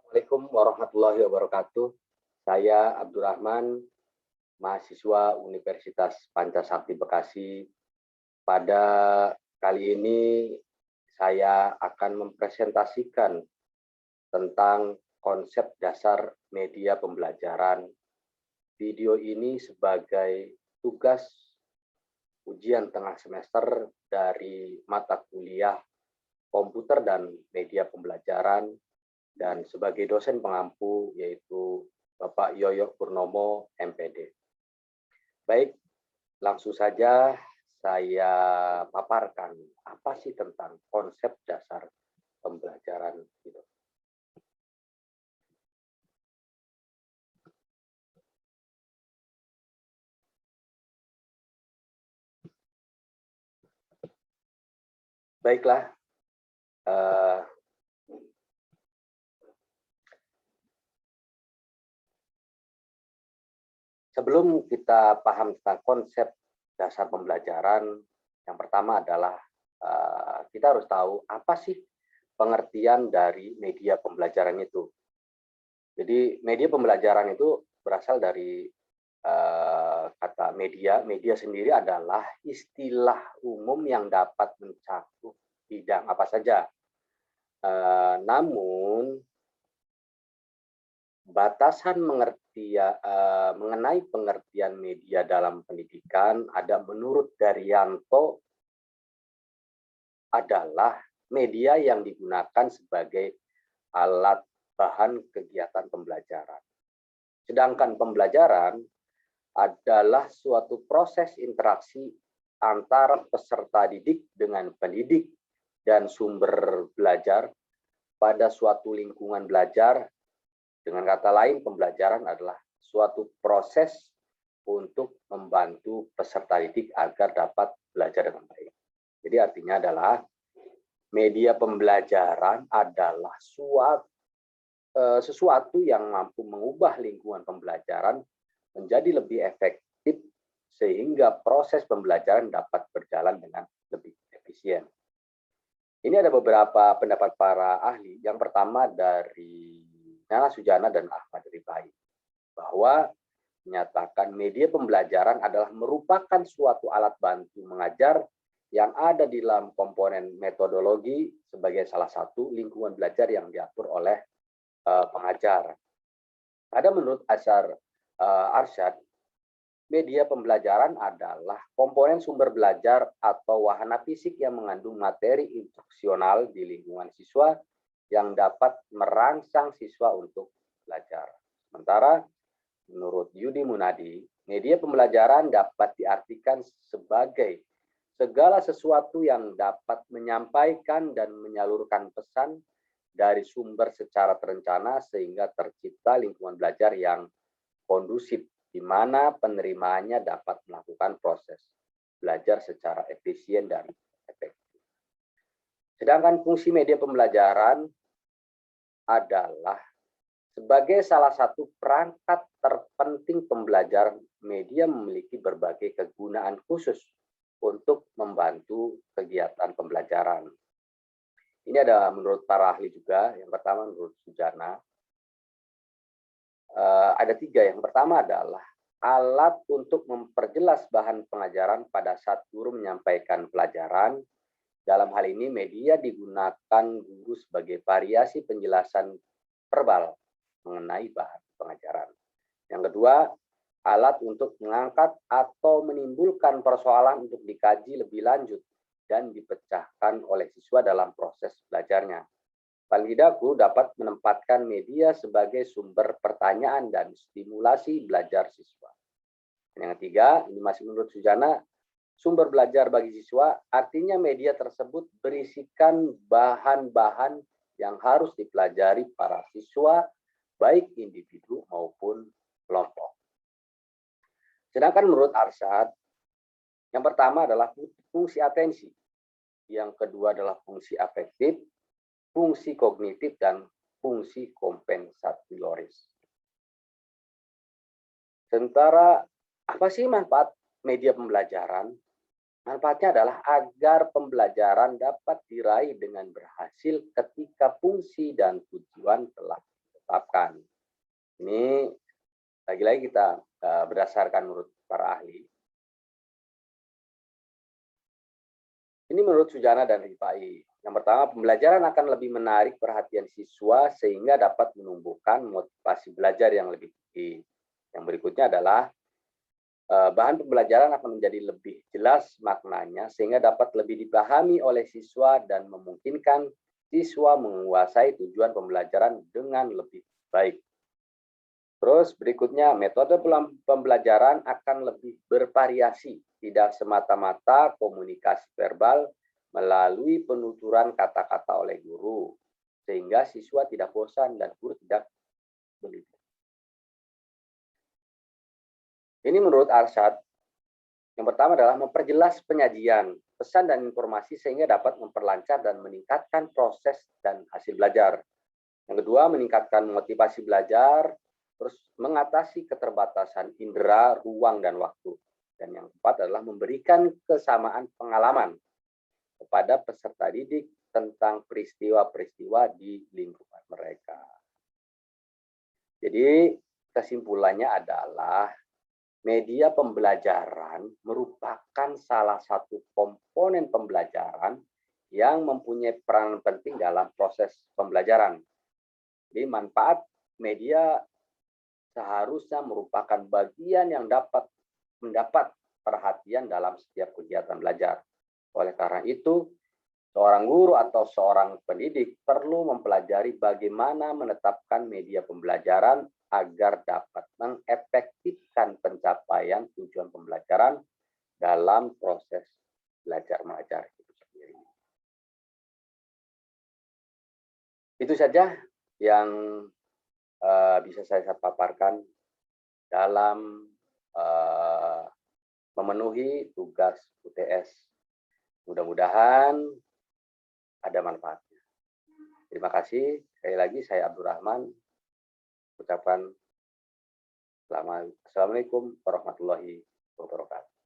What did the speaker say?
Assalamualaikum warahmatullahi wabarakatuh. Saya Abdurrahman, mahasiswa Universitas Pancasakti Bekasi. Pada kali ini saya akan mempresentasikan tentang konsep dasar media pembelajaran. Video ini sebagai tugas ujian tengah semester dari mata kuliah komputer dan media pembelajaran, dan sebagai dosen pengampu yaitu Bapak Yoyo Purnomo, MPD. Baik, langsung saja saya paparkan apa sih tentang konsep dasar pembelajaran itu. Baiklah, sebelum kita paham tentang konsep dasar pembelajaran, yang pertama adalah kita harus tahu apa sih pengertian dari media pembelajaran itu. Jadi media pembelajaran itu berasal dari kata media. Media sendiri adalah istilah umum yang dapat mencakup bidang apa saja. Namun batasan mengenai pengertian media dalam pendidikan ada menurut Daryanto adalah media yang digunakan sebagai alat bahan kegiatan pembelajaran. Sedangkan pembelajaran adalah suatu proses interaksi antara peserta didik dengan pendidik dan sumber belajar pada suatu lingkungan belajar. Dengan kata lain, pembelajaran adalah suatu proses untuk membantu peserta didik agar dapat belajar dengan baik. Jadi artinya adalah media pembelajaran adalah sesuatu yang mampu mengubah lingkungan pembelajaran menjadi lebih efektif sehingga proses pembelajaran dapat berjalan dengan lebih efisien. Ini ada beberapa pendapat para ahli. Yang pertama dari Nana Sujana dan Ahmad Rifai, bahwa menyatakan media pembelajaran adalah merupakan suatu alat bantu mengajar yang ada di dalam komponen metodologi sebagai salah satu lingkungan belajar yang diatur oleh pengajar. Ada menurut Arsyad, media pembelajaran adalah komponen sumber belajar atau wahana fisik yang mengandung materi instruksional di lingkungan siswa yang dapat merangsang siswa untuk belajar. Sementara menurut Yudi Munadi, media pembelajaran dapat diartikan sebagai segala sesuatu yang dapat menyampaikan dan menyalurkan pesan dari sumber secara terencana sehingga tercipta lingkungan belajar yang kondusif, di mana penerimaannya dapat melakukan proses belajar secara efisien dan efektif. Sedangkan fungsi media pembelajaran adalah sebagai salah satu perangkat terpenting pembelajaran, media memiliki berbagai kegunaan khusus untuk membantu kegiatan pembelajaran. Ini ada menurut para ahli juga. Yang pertama menurut Sujana, ada 3. Yang pertama adalah alat untuk memperjelas bahan pengajaran pada saat guru menyampaikan pelajaran. Dalam hal ini media digunakan guru sebagai variasi penjelasan verbal mengenai bahan pengajaran. Yang kedua, alat untuk mengangkat atau menimbulkan persoalan untuk dikaji lebih lanjut dan dipecahkan oleh siswa dalam proses belajarnya. Paling tidak, guru dapat menempatkan media sebagai sumber pertanyaan dan stimulasi belajar siswa. Dan yang ketiga, ini masih menurut Sujana, sumber belajar bagi siswa artinya media tersebut berisikan bahan-bahan yang harus dipelajari para siswa, baik individu maupun kelompok. Sedangkan menurut Arsyad, yang pertama adalah fungsi atensi, yang kedua adalah fungsi afektif, fungsi kognitif, dan fungsi kompensatoris. Sementara apa sih manfaat media pembelajaran? Manfaatnya adalah agar pembelajaran dapat diraih dengan berhasil ketika fungsi dan tujuan telah tetapkan. Ini lagi-lagi kita berdasarkan menurut para ahli. Ini menurut Sujana dan Rifai. Yang pertama, pembelajaran akan lebih menarik perhatian siswa sehingga dapat menumbuhkan motivasi belajar yang lebih tinggi. Yang berikutnya adalah bahan pembelajaran akan menjadi lebih jelas maknanya sehingga dapat lebih dipahami oleh siswa dan memungkinkan siswa menguasai tujuan pembelajaran dengan lebih baik. Terus berikutnya, metode pembelajaran akan lebih bervariasi, tidak semata-mata komunikasi verbal melalui penuturan kata-kata oleh guru, sehingga siswa tidak bosan dan guru tidak mendidik. Ini menurut Arsyad, yang pertama adalah memperjelas penyajian, pesan dan informasi sehingga dapat memperlancar dan meningkatkan proses dan hasil belajar. Yang kedua, meningkatkan motivasi belajar, terus mengatasi keterbatasan indera, ruang, dan waktu. Dan yang keempat adalah memberikan kesamaan pengalaman kepada peserta didik tentang peristiwa-peristiwa di lingkungan mereka. Jadi kesimpulannya adalah media pembelajaran merupakan salah satu komponen pembelajaran yang mempunyai peran penting dalam proses pembelajaran. Jadi manfaat media seharusnya merupakan bagian yang dapat mendapat perhatian dalam setiap kegiatan belajar. Oleh karena itu, seorang guru atau seorang pendidik perlu mempelajari bagaimana menetapkan media pembelajaran agar dapat mengefektifkan pencapaian tujuan pembelajaran dalam proses belajar mengajar itu sendiri. Itu saja yang bisa saya paparkan dalam memenuhi tugas UTS. Mudah-mudahan ada manfaatnya. Terima kasih. Sekali lagi saya Abdurrahman. Ucapan Assalamualaikum warahmatullahi wabarakatuh.